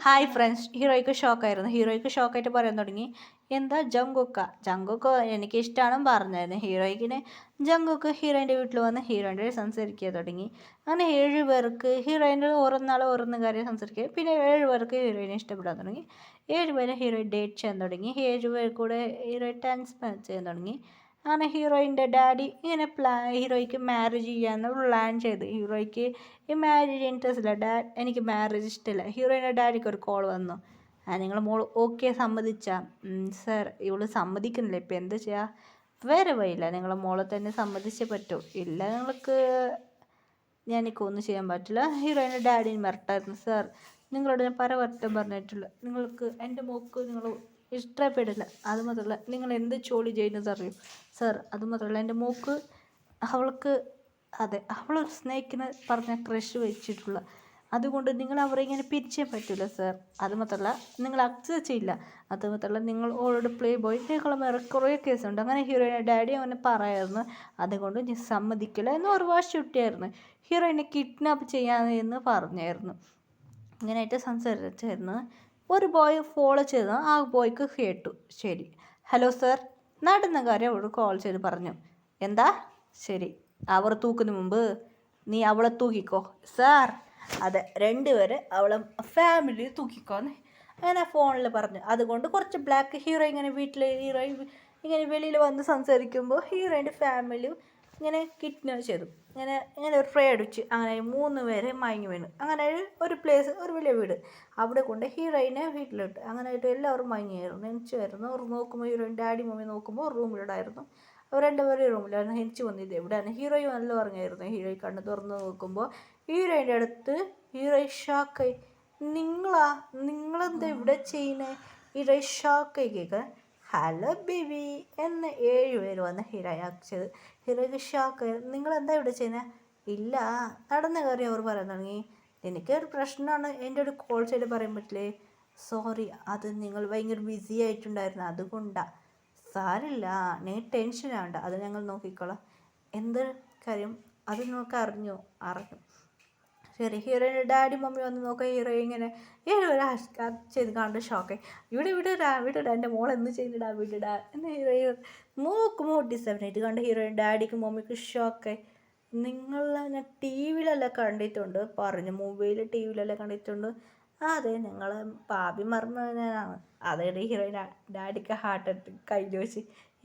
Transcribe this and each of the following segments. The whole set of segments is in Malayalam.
Hi friends, ഹീറോയ്ക്ക് ഷോക്കായിരുന്നു. ഹീറോയ്ക്ക് ഷോക്കായിട്ട് പറയാൻ തുടങ്ങി, എന്താ ജങ്കുക്ക ജങ്കുക്ക് എനിക്ക് ഇഷ്ടമാണെന്ന് പറഞ്ഞായിരുന്നു. ഹീറോയ്ക്കിന് ജങ്കുക്ക് ഹീറോയിൻ്റെ വീട്ടിൽ വന്ന് ഹീറോയിൻ്റെ സംസാരിക്കാൻ തുടങ്ങി. അങ്ങനെ 7 പേർക്ക് ഹീറോയിൻ്റെ ഓരോന്നാൾ ഓരോന്ന് കാര്യം സംസാരിക്കുക. പിന്നെ 7 പേർക്ക് ഹീറോയിനെ ഇഷ്ടപ്പെടാൻ തുടങ്ങി. 7 പേരെ ഹീറോയിൻ ഡേറ്റ് ചെയ്യാൻ തുടങ്ങി. 7 പേർ കൂടെ ഹീറോയിൻ ടൈം സ്പെൻഡ് ചെയ്യാൻ തുടങ്ങി. അങ്ങനെ ഹീറോയിൻ്റെ ഡാഡി ഇങ്ങനെ ഹീറോയ്ക്ക് മാരേജ് ചെയ്യാമെന്ന് പ്ലാൻ ചെയ്തു. ഹീറോയ്ക്ക് ഈ മാരേജ് ഇൻട്രസ്റ്റ് ഇല്ല. എനിക്ക് മാരേജ് ഇഷ്ടമില്ല. ഹീറോയിൻ്റെ ഡാഡിക്ക് ഒരു കോൾ വന്നു. നിങ്ങൾ മോൾ ഓക്കെ സമ്മതിച്ചാ? സർ, ഇവള് സമ്മതിക്കുന്നില്ല. ഇപ്പം എന്താ ചെയ്യുക? വേറെ വഴിയില്ല. നിങ്ങളെ മോളെ തന്നെ സമ്മതിച്ചേ പറ്റൂ. ഇല്ല നിങ്ങൾക്ക് എനിക്കൊന്നും ചെയ്യാൻ പറ്റില്ല. ഹീറോയിൻ്റെ ഡാഡിന് മിരട്ടായിരുന്നു. സർ, നിങ്ങളോട് ഞാൻ പലവട്ടം പറഞ്ഞിട്ടില്ല, നിങ്ങൾക്ക് എൻ്റെ മോക്ക് നിങ്ങൾ ഇഷ്ടപ്പെടില്ല. അതുമാത്രമല്ല, നിങ്ങൾ എന്ത് ജോലി ചെയ്യുന്നത് അറിയും സർ. അതുമാത്രമല്ല, എൻ്റെ മോക്ക് അവൾക്ക് അവളൊരു സ്നേഹിക്കുന്ന പറഞ്ഞ ക്രഷ് വെച്ചിട്ടുള്ള, അതുകൊണ്ട് നിങ്ങൾ അവരെ ഇങ്ങനെ പിരിച്ചേ പറ്റില്ല സർ. അതുമാത്രമല്ല, നിങ്ങൾ അക്സെപ്റ്റ് ചെയ്യില്ല. അതുമാത്രമല്ല, നിങ്ങൾ ഓൾറെഡി പ്ലേ ബോയ്, നിങ്ങളെ വേറെ കുറേ കേസുണ്ട്. അങ്ങനെ ഹീറോയിനെ ഡാഡി അവനെ പറയായിരുന്നു. അതുകൊണ്ട് ഞാൻ സമ്മതിക്കില്ല എന്ന് ഒരു വാശി കിട്ടിയായിരുന്നു. ഹീറോയിനെ കിഡ്നാപ്പ് ചെയ്യാമെന്ന് പറഞ്ഞായിരുന്നു. ഇങ്ങനെയായിട്ട് സംസാരിച്ചായിരുന്നു. ഒരു ബോയ് ഫോളോ ചെയ്ത് ആ ബോയ്ക്ക് കേട്ടു. ശരി, ഹലോ സർ, നടന്ന കാര്യം അവളോട് കോൾ ചെയ്ത് പറഞ്ഞു. എന്താ? ശരി, അവർ തൂക്കുന്ന മുമ്പ് നീ അവളെ തൂക്കിക്കോ. സാർ, അതെ, 2 പേര് അവളെ ഫാമിലി തൂക്കിക്കോന്ന് അങ്ങനെ ഫോണിൽ പറഞ്ഞു. അതുകൊണ്ട് കുറച്ച് ബ്ലാക്ക് ഹീറോ ഇങ്ങനെ ഇങ്ങനെ വെളിയിൽ വന്ന് സംസാരിക്കുമ്പോൾ ഹീറോയിൻ്റെ ഫാമിലി ഇങ്ങനെ കിഡ്നാപ്പ് ചെയ്തു. ഇങ്ങനെ ഒരു ഫ്രൈ അടിച്ച് അങ്ങനെ 3 പേരെ മയങ്ങി വീണു. അങ്ങനെ ഒരു പ്ലേസ്, ഒരു വലിയ വീട്, അവിടെ കൊണ്ട് ഹീറോയിനെ വീട്ടിലിട്ട്. അങ്ങനെയായിട്ട് എല്ലാവരും മയങ്ങിയായിരുന്നു, നെഞ്ചുമായിരുന്നു. അവർ നോക്കുമ്പോൾ ഹീറോയിൻ ഡാഡി മമ്മി നോക്കുമ്പോൾ റൂമിലിടായിരുന്നു. അവർ 2 പേരും റൂമിലായിരുന്നു. ഹെനിച്ച് വന്നിത് എവിടെയാണ്? ഹീറോയും നല്ല ഉറങ്ങായിരുന്നു. ഹീറോയി കണ്ണ് തുറന്ന് നോക്കുമ്പോൾ ഹീറോയിൻ്റെ അടുത്ത് ഹീറോയി ഷോക്കായി. നിങ്ങളെന്താ ഇവിടെ ചെയ്യുന്നത്? ഹീറോയി ഷോക്കായി കേൾക്കുക. ഹലോ ബേബി എന്ന് 7 പേര് വന്ന് ഹീറോയെ അയച്ചത്. ഹീറോയ്ക്ക് ഷോക്കായി. നിങ്ങളെന്താ ഇവിടെ ചെയ്യുന്നത്? ഇല്ല, നടന്ന കാര്യം അവർ പറയാൻ തുടങ്ങി. എനിക്കൊരു പ്രശ്നമാണ്, എൻ്റെ ഒരു കോൾ ചെയ്ത് പറയാൻ പറ്റില്ലേ? സോറി, അത് നിങ്ങൾ ഭയങ്കര ബിസി ആയിട്ടുണ്ടായിരുന്നു, അതുകൊണ്ടാണ്. സാരില്ല, നീ ടെൻഷൻ ആവണ്ട, അത് ഞങ്ങൾ നോക്കിക്കോളാം. എന്ത് കാര്യം? അത് നിങ്ങൾക്ക് അറിഞ്ഞു. ശരി, ഹീറോയിൻ്റെ ഡാഡി മമ്മി വന്ന് നോക്കുക. ഹീറോ ഇങ്ങനെ ചെയ്ത് കണ്ട് ഷോക്കായി. വിടടാ എൻ്റെ മോൾ എന്ത് ചെയ്യുന്നിടാ, വിടടാ എന്ന് ഹീറോ നോക്കുമ്പോൾ ഡിസൈനായിട്ട് കണ്ട് ഹീറോയിൻ ഡാഡിക്ക് മമ്മിക്ക് ഷോക്കായി. ഞാൻ ടി വിയിലെല്ലാം കണ്ടിട്ടുണ്ട് പറഞ്ഞു. മൊബൈൽ ടി വിയിലെല്ലാം കണ്ടിട്ടുണ്ട്. അതെ, നിങ്ങൾ പാപി മർമ്മനാണ്. അതേ ഹീറോയിൻ ഡാഡിക്ക് ഹാർട്ട് അറ്റാക്ക് കഴിഞ്ഞു വെച്ച്.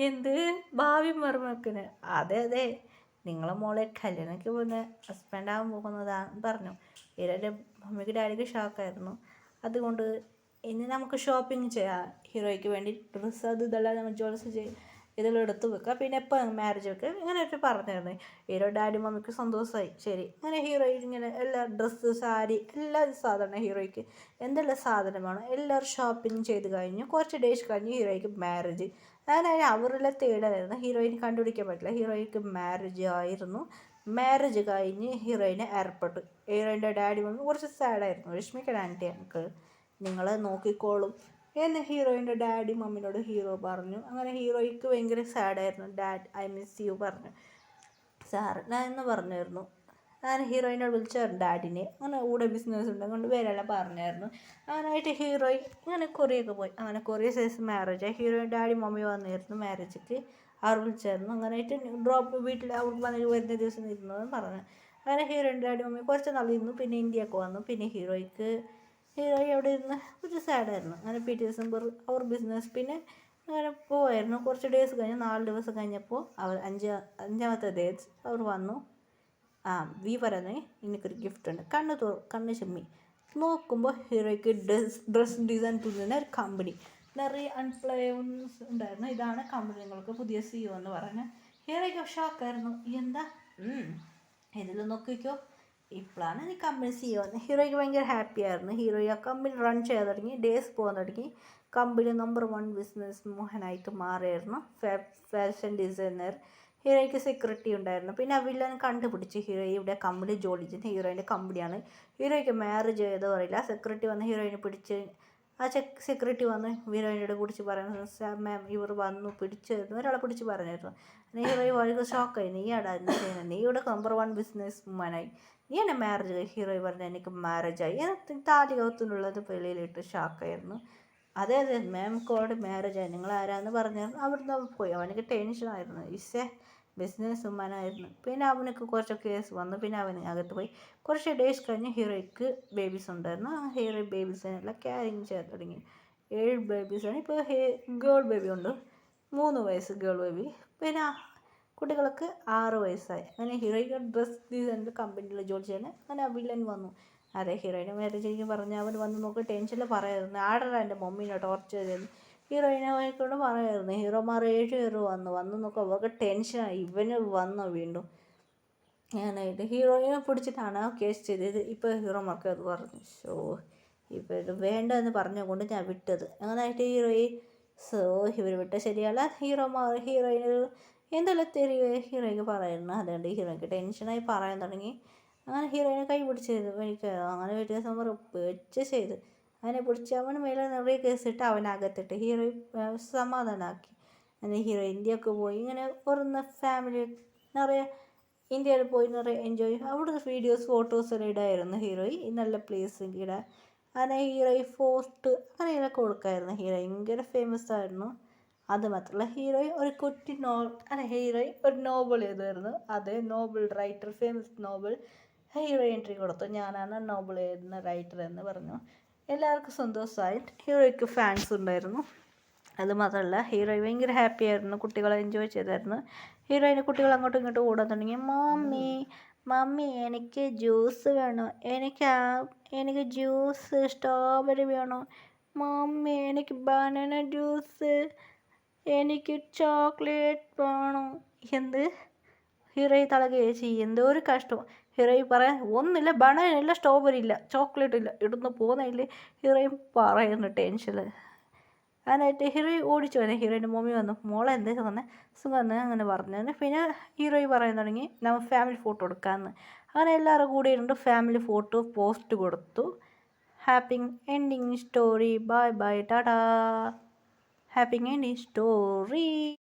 എന്ത് ഭാവി മർമ്മക്കിന്? അതെ, നിങ്ങളെ മോളെ കല്യാണമൊക്കെ പോകുന്ന ഹസ്ബൻഡാകാൻ പോകുന്നതാന്ന് പറഞ്ഞു. ഹീറോയുടെ മമ്മിക്ക് ഡാഡിക്ക് ഷോക്കായിരുന്നു. അതുകൊണ്ട് ഇനി നമുക്ക് ഷോപ്പിംഗ് ചെയ്യാം. ഹീറോയ്ക്ക് വേണ്ടി ഡ്രസ്സ് അത് ഇതെല്ലാം നമ്മൾ ജ്വൽസ് ഇതെല്ലാം എടുത്ത് വെക്കുക. പിന്നെ എപ്പോൾ മാരേജ് വെക്കുക, ഇങ്ങനെയൊക്കെ പറഞ്ഞിരുന്നു. ഹീറോ ഡാഡി മമ്മിക്ക് സന്തോഷമായി. ശരി, അങ്ങനെ ഹീറോയിൻ ഇങ്ങനെ എല്ലാ ഡ്രസ്സ്, സാരി, എല്ലാ സാധനം ഹീറോയ്ക്ക് എന്തെല്ലാം സാധനമാണ് എല്ലാവരും ഷോപ്പിംഗ് ചെയ്ത് കഴിഞ്ഞു. കുറച്ച് ഡേയ്സ് കഴിഞ്ഞ് ഹീറോയ്ക്ക് മാരേജ്. അങ്ങനെ അവരെല്ലാം തേടായിരുന്നു. ഹീറോയിന് കണ്ടുപിടിക്കാൻ പറ്റില്ല. ഹീറോയ്ക്ക് മാരേജ് ആയിരുന്നു. മാരേജ് കഴിഞ്ഞ് ഹീറോയിനെ എയർപോർട്ട്. ഹീറോയിൻ്റെ ഡാഡി മമ്മി കുറച്ച് സാഡായിരുന്നു. വിഷമിക്കാൻ ആൻറ്റി അങ്കിൾ, നിങ്ങളെ നോക്കിക്കോളും എന്ന് ഹീറോയിൻ്റെ ഡാഡി മമ്മിനോട് ഹീറോ പറഞ്ഞു. അങ്ങനെ ഹീറോയ്ക്ക് ഭയങ്കര സാഡായിരുന്നു. ഡാഡ്, ഐ മിസ് യു പറഞ്ഞു. സാർ, ഞാൻ എന്ന് പറഞ്ഞായിരുന്നു. അങ്ങനെ ഹീറോയിനോട് വിളിച്ചായിരുന്നു ഡാഡിനെ. അങ്ങനെ കൂടെ ബിസിനസ് ഉണ്ട് കൊണ്ട് പേരെല്ലാം പറഞ്ഞായിരുന്നു. അങ്ങനെയായിട്ട് ഹീറോയിൻ ഇങ്ങനെ കൊറിയൊക്കെ പോയി. അങ്ങനെ കൊറിയ ശേഷം മാരേജായി. ഹീറോയിൻ ഡാഡി മമ്മി വന്നിരുന്നു മാരേജിക്ക്. അവർ വിളിച്ചായിരുന്നു. അങ്ങനെയായിട്ട് ഡ്രോപ്പ് വീട്ടിൽ അവർക്ക് വരുന്ന ദിവസം ഇരുന്നതെന്ന് പറഞ്ഞു. അങ്ങനെ ഹീറോയിൻ ഡാഡി മമ്മി കുറച്ച് നാൾ ഇരുന്നു. പിന്നെ ഇന്ത്യയൊക്കെ വന്നു. പിന്നെ ഹീറോയി അവിടെ ഇരുന്ന് കുറച്ച് സാഡായിരുന്നു. അങ്ങനെ പിറ്റേ ദിവസം അവർ ബിസിനസ് പിന്നെ അങ്ങനെ പോവായിരുന്നു. കുറച്ച് ഡേയ്സ് കഴിഞ്ഞ് 4 ദിവസം കഴിഞ്ഞപ്പോൾ അവർ അഞ്ചാമത്തെ ഡേയ്സ് അവർ വന്നു. വി പറഞ്ഞേ, എനിക്കൊരു ഗിഫ്റ്റ് ഉണ്ട്. കണ്ണ് ചെമ്മി നോക്കുമ്പോൾ ഹീറോയ്ക്ക് ഡ്രസ് ഡിസൈൻ തുന്നുന്ന ഒരു കമ്പനി, നിറയെ അൺപ്ലോയ്മെൻറ്റ്സ് ഉണ്ടായിരുന്നു. ഇതാണ് കമ്പനി, നിങ്ങൾക്ക് പുതിയ CEO എന്ന് പറഞ്ഞ് ഹീറോയ്ക്ക് ഷോക്കായിരുന്നു. എന്താ? ഇതിൽ നോക്കിക്കോ, ഇപ്പോഴാണ് നീ കമ്പനി CEO എന്ന്. ഹീറോയ്ക്ക് ഭയങ്കര ഹാപ്പി ആയിരുന്നു. ഹീറോയി ആ കമ്പനി റൺ ചെയ്യാൻ തുടങ്ങി. ഡേയ്സ് പോകാൻ തുടങ്ങി. കമ്പനി നമ്പർ 1 ബിസിനസ് മോഹനായിട്ട് മാറിയായിരുന്നു. Fashion designer. ഹീറോയ്ക്ക് സെക്യൂരിറ്റി ഉണ്ടായിരുന്നു. പിന്നെ ആ വില്ലൻ കണ്ടുപിടിച്ച് ഹീറോയി ഇവിടെ കമ്പനി ജോലി ചെയ്യുന്നത് ഹീറോയിൻ്റെ കമ്പനിയാണ്. ഹീറോയ്ക്ക് മാരേജ് ചെയ്തോ അറിയില്ല. സെക്യൂരിറ്റി വന്ന് ഹീറോയിനെ പിടിച്ച് സെക്യൂരിറ്റി വന്ന് ഹീറോയിനോട് പിടിച്ച് പറയുന്നത്, മാം, ഇവർ വന്നു പിടിച്ചായിരുന്നു, ഒരാളെ പിടിച്ച് പറഞ്ഞായിരുന്നു. ഹീറോയി വളരെ ഷോക്കായി. നീ ഇവിടെ നമ്പർ 1 ബിസിനസ് വുമനായി നീ എന്നെ മാരേജ് ഹീറോ പറഞ്ഞു എനിക്ക് മാരേജായി താലി കൗത്തിനുള്ളത് വെളിയിലിട്ട് ഷാക്കായിരുന്നു. അതെ അതെ മാംക്ക് ഓൾറെഡി മാരേജായി, നിങ്ങൾ ആരാന്ന് പറഞ്ഞായിരുന്നു. അവിടുന്ന് പോയി. അവനക്ക് ടെൻഷനായിരുന്നു. ബിസിനസ് ഉമ്മാനായിരുന്നു. പിന്നെ അവനക്ക് കുറച്ച് കേസ് വന്നു. പിന്നെ അവന് അകത്ത് പോയി. കുറച്ച് ഡേയ്സ് കഴിഞ്ഞ് ഹീറോയ്ക്ക് ബേബീസ് ഉണ്ടായിരുന്നു. ആ ഹീറോ ബേബീസിനെല്ലാം ക്യാരിങ് ചെയ്യാൻ തുടങ്ങി. 7 ബേബീസാണ്. ഇപ്പോൾ ഗേൾ ബേബി ഉണ്ട്, 3 വയസ്സ് ഗേൾ ബേബി. പിന്നെ കുട്ടികൾക്ക് 6 വയസ്സായി. അങ്ങനെ ഹീറോയ്ക്ക് ഡ്രസ് ഡിസൈനിൽ കമ്പനിയിൽ ജോലി ചെയ്യാൻ അങ്ങനെ വില്ലൻ വന്നു. അതെ ഹീറോയിനെ മാരേജ് എനിക്ക് പറഞ്ഞ് അവൻ വന്ന് നോക്കി ടെൻഷനിൽ പറയായിരുന്നു, ആടറാ എൻ്റെ മമ്മീനെ ടോർച്ചർ ചെയ്തെന്ന്. ഹീറോയിനെ കൊണ്ട് പറയായിരുന്നു. ഹീറോമാർ 7 പേര് വന്ന് നോക്കുക അവർക്ക് ടെൻഷനായി, ഇവന് വന്നോ വീണ്ടും. ഞാനായിട്ട് ഹീറോയിനെ പിടിച്ചിട്ടാണ് കേസ് ചെയ്തത്. ഇപ്പോൾ ഹീറോമാർക്ക് അത് പറഞ്ഞു. ഇപ്പോൾ ഇത് വേണ്ട എന്ന് പറഞ്ഞുകൊണ്ട് ഞാൻ വിട്ടത്. അങ്ങനായിട്ട് ഇവർ വിട്ട ശരിയല്ല. ഹീറോയിന് എന്തെല്ലാം ഹീറോയ്ക്ക് പറയുന്നു. അതുകൊണ്ട് ഹീറോയ്ക്ക് ടെൻഷനായി പറയാൻ തുടങ്ങി. അങ്ങനെ ഹീറോയിനെ കൈ പിടിച്ചത് എനിക്ക് അങ്ങനെ വലിയ സംഭവം പേടിച്ച് ചെയ്ത് അവനെ പിടിച്ച് അവന് മേലെ നിറയെ കേസിട്ട് അവനകത്തിട്ട് ഹീറോ സമാധാനമാക്കി. അങ്ങനെ ഹീറോ ഇന്ത്യക്ക് പോയി. ഇങ്ങനെ ഒരു ഫാമിലി നിറയെ ഇന്ത്യയിൽ പോയി നിറയെ എൻജോയ് അവിടുത്തെ വീഡിയോസ് ഫോട്ടോസ് എല്ലാം ഇടായിരുന്നു. ഹീറോയി നല്ല പ്ലേസ് ഇടാൻ. അങ്ങനെ ഹീറോയി പോസ്റ്റ് അങ്ങനെയൊക്കെ കൊടുക്കായിരുന്നു. ഹീറോയി ഭയങ്കര ഫേമസ് ആയിരുന്നു. അത് മാത്രമല്ല ഹീറോയി ഒരു കുട്ടി ഹീറോയി ഒരു നോവൽ എഴുതുമായിരുന്നു. അത് novel writer, famous novel hero entry കൊടുത്തു. ഞാനാണ് നോവൽ എഴുതുന്ന റൈറ്റർ എന്ന് പറഞ്ഞു. എല്ലാവർക്കും സന്തോഷമായിട്ട് ഹീറോയ്ക്ക് ഫാൻസ് ഉണ്ടായിരുന്നു. അത് മാത്രമല്ല ഹീറോയി ഭയങ്കര ഹാപ്പി ആയിരുന്നു. കുട്ടികളെ എൻജോയ് ചെയ്തായിരുന്നു. ഹീറോയിന് കുട്ടികൾ അങ്ങോട്ടും ഇങ്ങോട്ടും ഓടാൻ തുടങ്ങി. മമ്മി എനിക്ക് ജ്യൂസ് വേണം, എനിക്ക് ജ്യൂസ് സ്ട്രോബെറി വേണം, മമ്മി എനിക്ക് ബനാന ജ്യൂസ്, എനിക്ക് ചോക്ലേറ്റ് വേണം. എന്ത് ഹീറോയി തളകെ ചെയ്യും, എന്തോ ഒരു കഷ്ടം. ഹീറോയി പറയാൻ ഒന്നില്ല, ബനാന ഇല്ല, സ്ട്രോബെറി ഇല്ല, ചോക്ലേറ്റ് ഇല്ല, ഇടുന്ന് പോകുന്നില്ലേ ഹീറോയിൻ പറയുന്നു ടെൻഷനിൽ. അതിനായിട്ട് ഹീറോയി ഓടിച്ചു വന്നെ. ഹീറോയിൻ്റെ മമ്മി വന്നു, മോളെ എന്തേലും വന്നേ സുഖം അങ്ങനെ പറഞ്ഞു. പിന്നെ ഹീറോയി പറയാൻ തുടങ്ങി നമ്മൾ ഫാമിലി ഫോട്ടോ എടുക്കാമെന്ന്. അങ്ങനെ എല്ലാവരും കൂടെ ഇരുന്ന് ഫാമിലി ഫോട്ടോ പോസ്റ്റ് കൊടുത്തു. Happy ending story, bye bye Tata. Happy ending story.